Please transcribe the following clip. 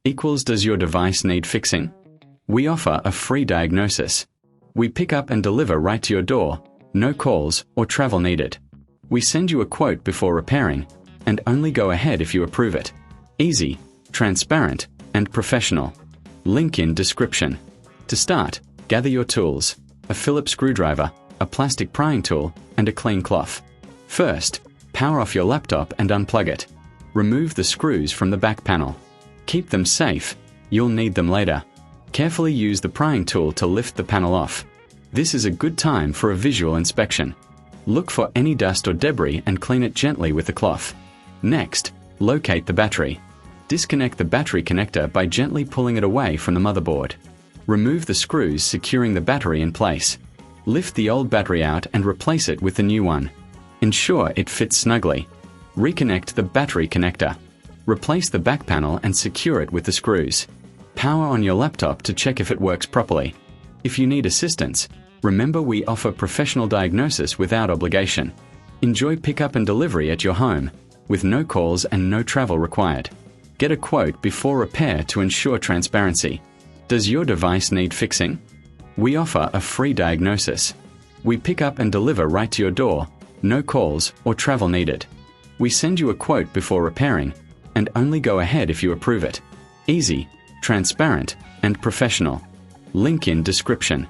equals does your device need fixing? We offer a free diagnosis. We pick up and deliver right to your door, no calls or travel needed. We send you a quote before repairing, and only go ahead if you approve it. Easy, transparent, and professional. Link in description. To start, gather your tools, a Phillips screwdriver, a plastic prying tool, and a clean cloth. First, power off your laptop and unplug it. Remove the screws from the back panel. Keep them safe, you'll need them later. Carefully use the prying tool to lift the panel off. This is a good time for a visual inspection. Look for any dust or debris and clean it gently with the cloth. Next, locate the battery. Disconnect the battery connector by gently pulling it away from the motherboard. Remove the screws securing the battery in place. Lift the old battery out and replace it with the new one. Ensure it fits snugly. Reconnect the battery connector. Replace the back panel and secure it with the screws. Power on your laptop to check if it works properly. If you need assistance, remember we offer professional diagnosis without obligation. Enjoy pickup and delivery at your home, with no calls and no travel required. Get a quote before repair to ensure transparency. Does your device need fixing? We offer a free diagnosis. We pick up and deliver right to your door, no calls or travel needed. We send you a quote before repairing, and only go ahead if you approve it. Easy, transparent, and professional. Link in description.